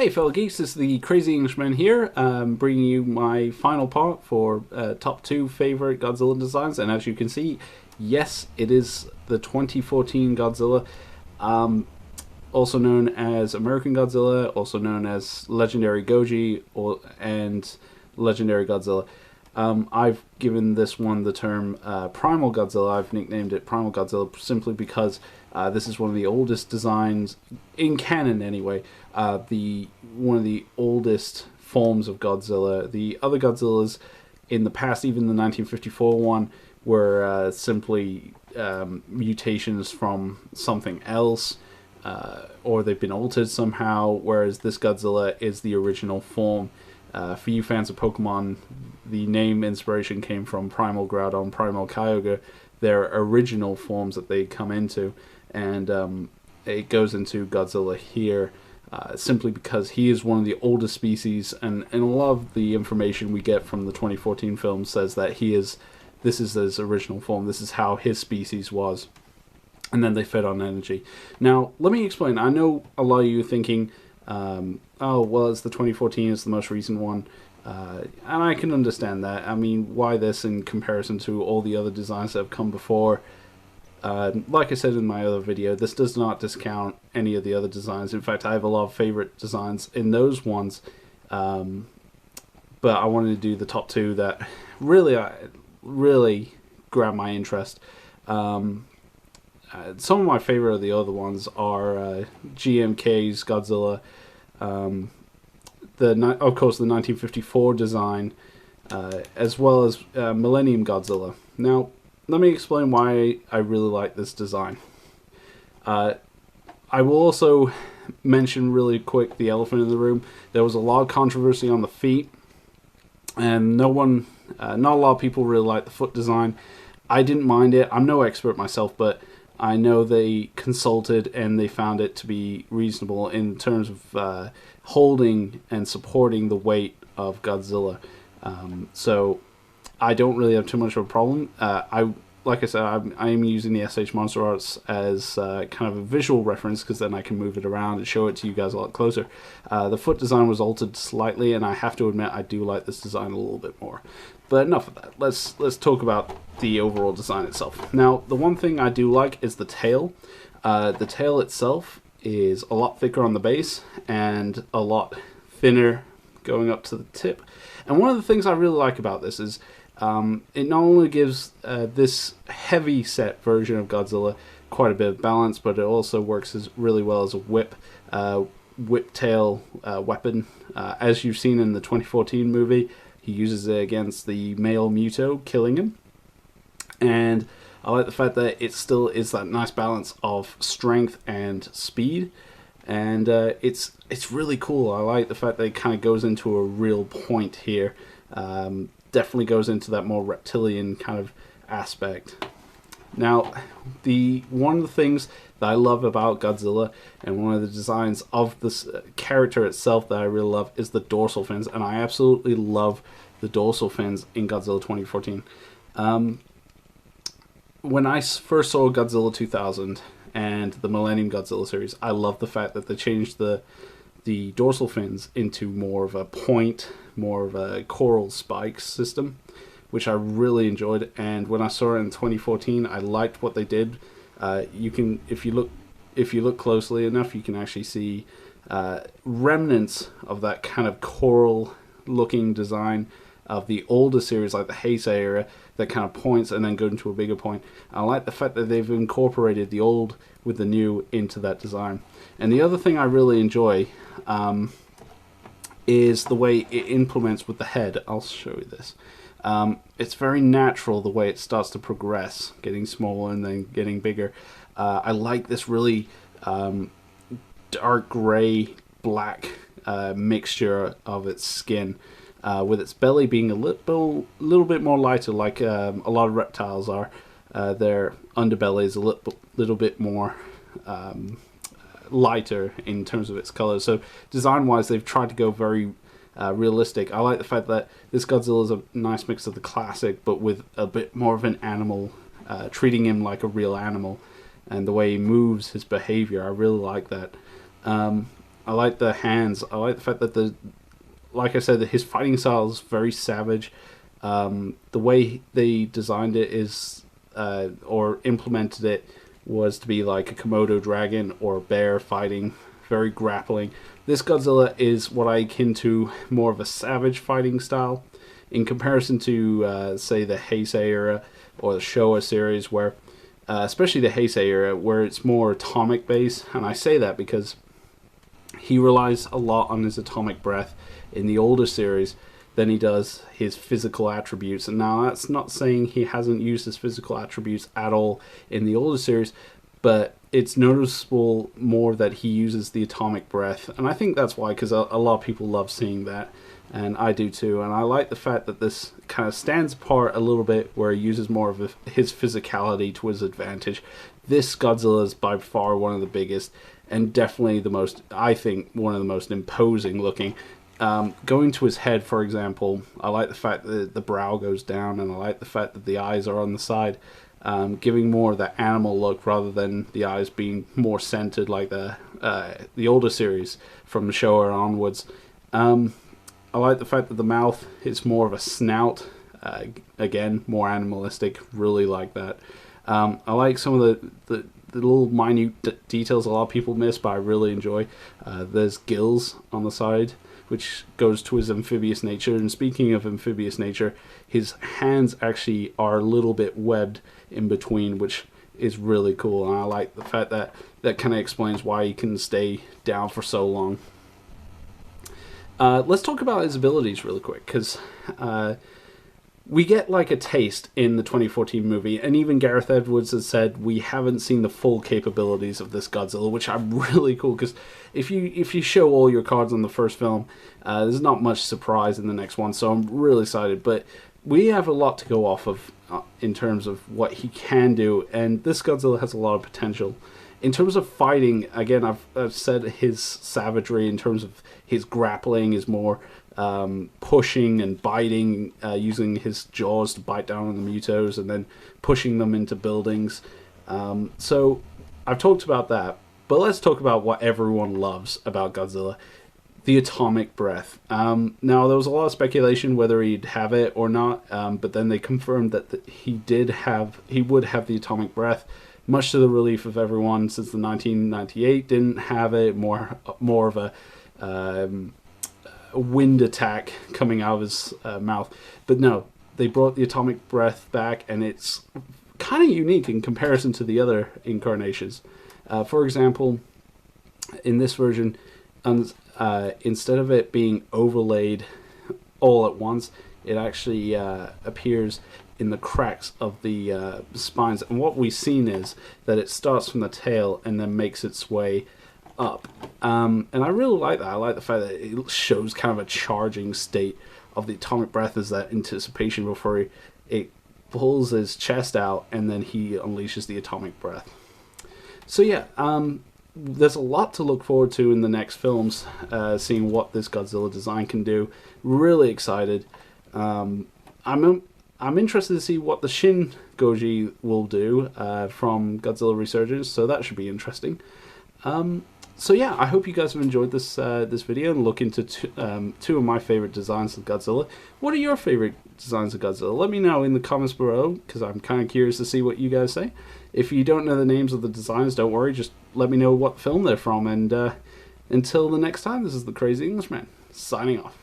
Hey fellow geeks, this is the Crazy Englishman here, bringing you my final part for top 2 favorite Godzilla designs. And as you can see, yes, it is the 2014 Godzilla, also known as American Godzilla, also known as Legendary Goji and Legendary Godzilla. I've given this one the term Primal Godzilla. I've nicknamed it Primal Godzilla simply because this is one of the oldest designs, in canon anyway, one of the oldest forms of Godzilla. The other Godzillas in the past, even the 1954 one, were simply mutations from something else, or they've been altered somehow, whereas this Godzilla is the original form. For you fans of Pokemon, the name inspiration came from Primal Groudon, Primal Kyogre, their original forms that they come into, and it goes into Godzilla here simply because he is one of the oldest species, and a lot of the information we get from the 2014 film says that this is his original form, this is how his species was, and then they fed on energy. Now, let me explain. I know a lot of you are thinking, oh, well, it's the 2014, it's the most recent one, and I can understand that. I mean, why this in comparison to all the other designs that have come before? Like I said in my other video, this does not discount any of the other designs. In fact, I have a lot of favorite designs in those ones, but I wanted to do the top 2 that really grabbed my interest. Some of my favorite of the other ones are GMK's Godzilla, of course the 1954 design, as well as Millennium Godzilla. Now, let me explain why I really like this design. I will also mention really quick the elephant in the room. There was a lot of controversy on the feet, and not a lot of people really like the foot design. I didn't mind it. I'm no expert myself, but I know they consulted and they found it to be reasonable in terms of holding and supporting the weight of Godzilla. So I don't really have too much of a problem. Like I said, I am using the SH Monster Arts as kind of a visual reference, because then I can move it around and show it to you guys a lot closer. The foot design was altered slightly, and I have to admit I do like this design a little bit more. But enough of that. Let's talk about the overall design itself. Now, the one thing I do like is the tail. The tail itself is a lot thicker on the base and a lot thinner going up to the tip. And one of the things I really like about this is it not only gives this heavy set version of Godzilla quite a bit of balance, but it also works really well as a whip tail weapon. As you've seen in the 2014 movie, he uses it against the male Muto, killing him. And I like the fact that it still is that nice balance of strength and speed. And it's really cool. I like the fact that it kind of goes into a real point here. Definitely goes into that more reptilian kind of aspect. Now, one of the things that I love about Godzilla, and one of the designs of this character itself that I really love, is the dorsal fins, and I absolutely love the dorsal fins in Godzilla 2014. When I first saw Godzilla 2000 and the Millennium Godzilla series, I love the fact that they changed the dorsal fins into more of a point, more of a coral spike system, which I really enjoyed. And when I saw it in 2014, I liked what they did. You can, if you look closely enough, you can actually see remnants of that kind of coral-looking design of the older series, like the Heisei era, that kind of points and then go into a bigger point. I like the fact that they've incorporated the old with the new into that design. And the other thing I really enjoy is the way it implements with the head. I'll show you this. It's very natural the way it starts to progress, getting smaller and then getting bigger. I like this really dark gray, black mixture of its skin, with its belly being a little bit more lighter, like a lot of reptiles are. Their underbelly is a little bit more lighter in terms of its color. So design-wise, they've tried to go very realistic. I like the fact that this Godzilla is a nice mix of the classic, but with a bit more of an animal, treating him like a real animal, and the way he moves, his behavior, I really like that. I like the hands. I like the fact that like I said, that his fighting style is very savage. The way they designed it is, or implemented it, was to be like a Komodo dragon or a bear fighting, very grappling. This Godzilla is what I akin to more of a savage fighting style, in comparison to, say, the Heisei era or the Showa series, where, especially the Heisei era, where it's more atomic based. And I say that because he relies a lot on his atomic breath in the older series than he does his physical attributes. And now that's not saying he hasn't used his physical attributes at all in the older series, but it's noticeable more that he uses the atomic breath. And I think that's why, because a lot of people love seeing that, and I do too. And I like the fact that this kind of stands apart a little bit, where he uses more of his physicality to his advantage. This Godzilla is by far one of the biggest, and definitely the most, I think, one of the most imposing looking. Going to his head, for example, I like the fact that the brow goes down, and I like the fact that the eyes are on the side, giving more of that animal look rather than the eyes being more centered like the older series from the Showa onwards. I like the fact that the mouth is more of a snout, again, more animalistic, really like that. I like some of the little minute details a lot of people miss, but I really enjoy. There's gills on the side, which goes to his amphibious nature. And speaking of amphibious nature, his hands actually are a little bit webbed in between, which is really cool. And I like the fact that that kind of explains why he can stay down for so long. Let's talk about his abilities really quick, because we get like a taste in the 2014 movie, and even Gareth Edwards has said we haven't seen the full capabilities of this Godzilla, which I'm really cool, because if you show all your cards on the first film, there's not much surprise in the next one, so I'm really excited. But we have a lot to go off of in terms of what he can do, and this Godzilla has a lot of potential. In terms of fighting, again, I've said his savagery in terms of his grappling is more pushing and biting, using his jaws to bite down on the Mutos and then pushing them into buildings. So I've talked about that, but let's talk about what everyone loves about Godzilla: the atomic breath. Now, there was a lot of speculation whether he'd have it or not, but then they confirmed that he would have the atomic breath, much to the relief of everyone, since the 1998 didn't have it. More of a wind attack coming out of his mouth. But no, they brought the atomic breath back, and it's kind of unique in comparison to the other incarnations. For example, in this version, instead of it being overlaid all at once, it actually appears in the cracks of the spines. And what we've seen is that it starts from the tail and then makes its way up. And I really like that. I like the fact that it shows kind of a charging state of the atomic breath, as that anticipation before it pulls his chest out and then he unleashes the atomic breath. So yeah, there's a lot to look forward to in the next films, seeing what this Godzilla design can do. Really excited. I'm interested to see what the Shin Goji will do from Godzilla Resurgence, so that should be interesting. So yeah, I hope you guys have enjoyed this this video and look into two of my favorite designs of Godzilla. What are your favorite designs of Godzilla? Let me know in the comments below, because I'm kind of curious to see what you guys say. If you don't know the names of the designs, don't worry, just let me know what film they're from. And until the next time, this is the Crazy Englishman, signing off.